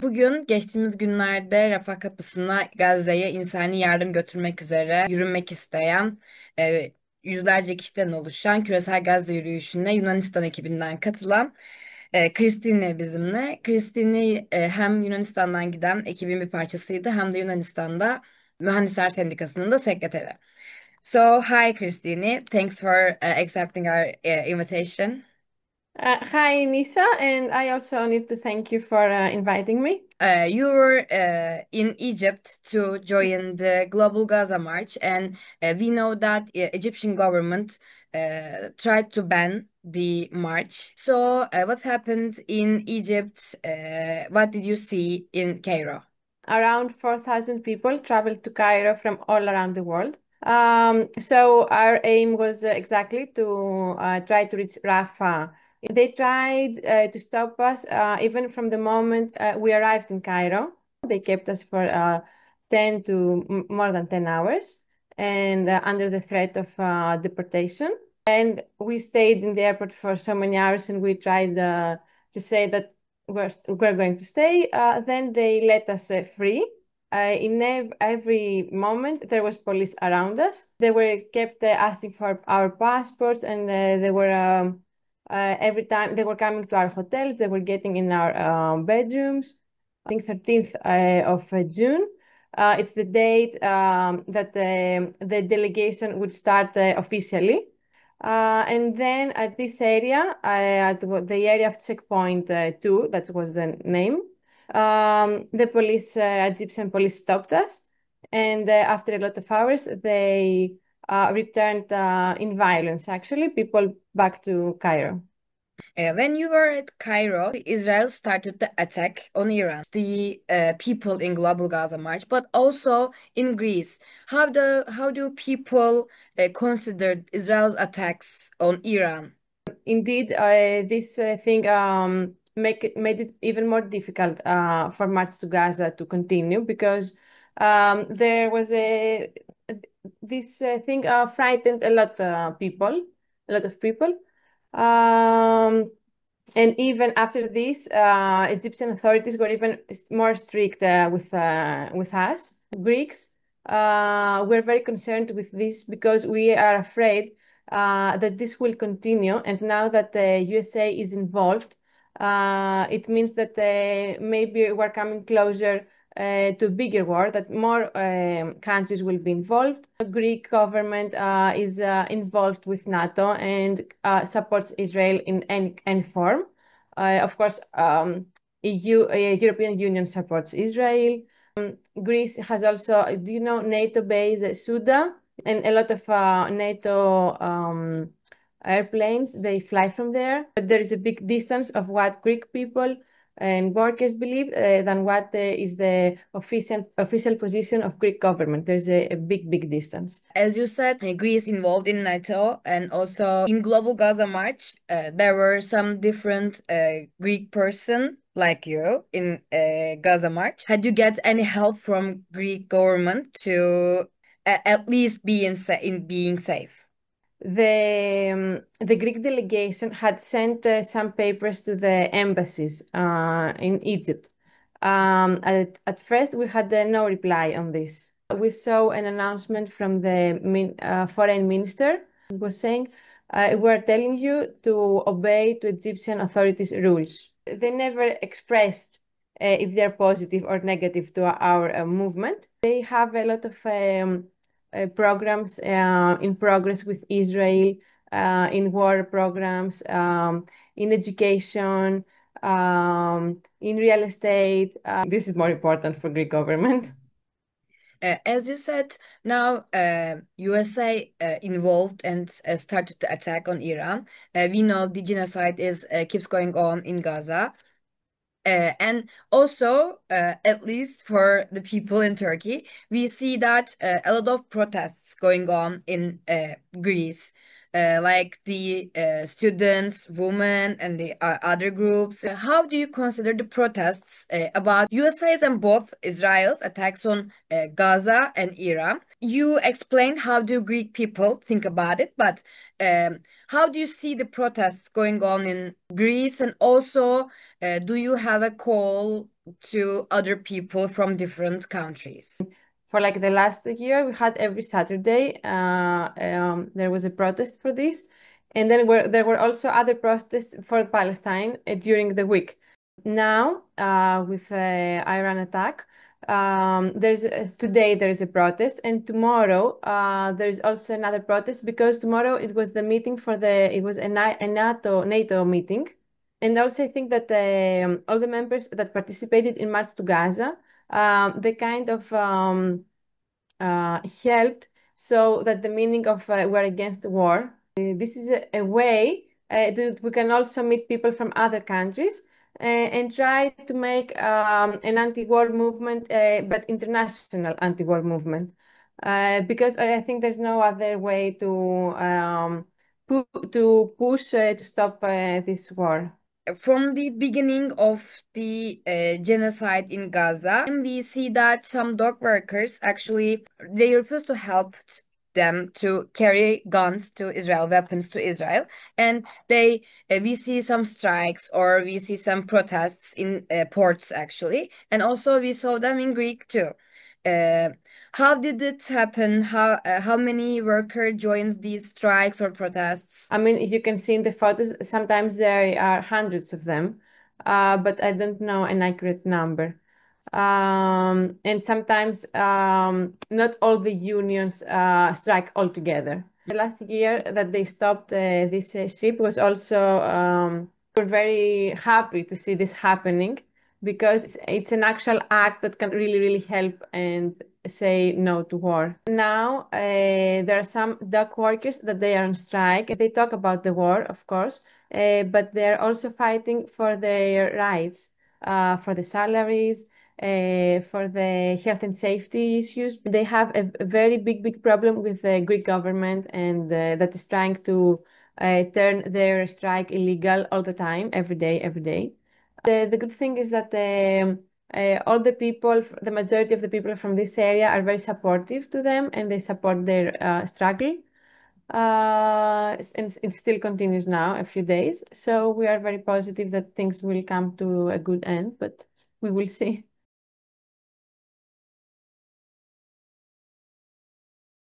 Bugün geçtiğimiz günlerde Refah kapısına Gazze'ye insani yardım götürmek üzere yürümek isteyen e, yüzlerce kişiden oluşan küresel Gazze yürüyüşüne Yunanistan ekibinden katılan Christini bizimle. Christini hem Yunanistan'dan giden ekibin bir parçasıydı hem de Yunanistan'da Mühendisler Sendikası'nın da sekreteri. So, hi Christini, thanks for accepting our invitation. Hi, Nisa, and I also need to thank you for inviting me. You were in Egypt to join the Global Gaza March, and we know that Egyptian government tried to ban the march. So, what happened in Egypt? What did you see in Cairo? Around 4,000 people traveled to Cairo from all around the world. So our aim was exactly to try to reach Rafah. They tried to stop us even from the moment we arrived in Cairo. They kept us for 10 to more than 10 hours and under the threat of deportation. And we stayed in the airport for so many hours and we tried to say that we're going to stay. Then they let us free. Every moment there was police around us. They were kept asking for our passports, and they were every time they were coming to our hotels. They were getting in our bedrooms. I think 13th of June. It's the date that the delegation would start officially. And then at this area, at the area of checkpoint 2, that was the name, the police, Egyptian police stopped us. And after a lot of hours, they returned in violence, actually, people back to Cairo. When you were at Cairo, Israel started the attack on Iran, the people in Global Gaza March, but also in Greece. How do people consider Israel's attacks on Iran? Indeed, this thing made it even more difficult for March to Gaza to continue because there was a this thing frightened a lot of people. Um, and even after this, Egyptian authorities were even more strict with us, Greeks. We're very concerned with this because we are afraid that this will continue. And now that the USA is involved, it means that maybe we're coming closer to a bigger war, that more countries will be involved. The Greek government is involved with NATO and supports Israel in any form. Of course, European Union supports Israel. Greece has also, do you know, NATO base Suda, and a lot of NATO airplanes, they fly from there. But there is a big distance of what Greek people and workers believe than what is the official position of Greek government. There's a big distance. As you said, Greece involved in NATO and also in Global Gaza March. There were some different Greek person like you in Gaza March. Had you get any help from Greek government to at least be in being safe? The Greek delegation had sent some papers to the embassies in Egypt. At first, we had no reply on this. We saw an announcement from the foreign minister. It was saying, "We're telling you to obey to Egyptian authorities' rules." They never expressed if they're positive or negative to our movement. They have a lot of programs in progress with Israel, in war programs, in education, in real estate. This is more important for Greek government. As you said, now USA involved and started the attack on Iran. We know the genocide is keeps going on in Gaza. And also, at least for the people in Turkey, we see that a lot of protests going on in Greece, like the students, women, and the other groups. How do you consider the protests about USA's and both Israel's attacks on Gaza and Iran? You explained how do Greek people think about it, but how do you see the protests going on in Greece, and also do you have a call to other people from different countries. For like the last year, we had every Saturday, there was a protest for this. And then there were also other protests for Palestine during the week. Now, with the Iran attack, today there is a protest, and tomorrow there is also another protest, because tomorrow it was the meeting it was a NATO meeting. And also I think that all the members that participated in March to Gaza, they kind of helped so that the meaning of we're against the war. This is a way that we can also meet people from other countries and try to make an anti-war movement, but international anti-war movement. Because I think there's no other way to push to stop this war. From the beginning of the genocide in Gaza, we see that some dog workers actually they refuse to help them to carry guns to Israel, weapons to Israel, and we see some strikes or we see some protests in ports actually, and also we saw them in Greek too. Uh, how did it happen? How many worker joins these strikes or protests? I mean, if you can see in the photos, sometimes there are hundreds of them, but I don't know an accurate number. And sometimes not all the unions strike altogether. The last year that they stopped this ship was also, we're very happy to see this happening, because it's an actual act that can really, really help and say no to war. Now, there are some dock workers that they are on strike. They talk about the war, of course, but they're also fighting for their rights, for the salaries, for the health and safety issues. They have a very big problem with the Greek government, and that is trying to turn their strike illegal all the time, every day. The good thing is that all the people, the majority of the people from this area are very supportive to them, and they support their struggle. And it still continues now, a few days. So we are very positive that things will come to a good end, but we will see.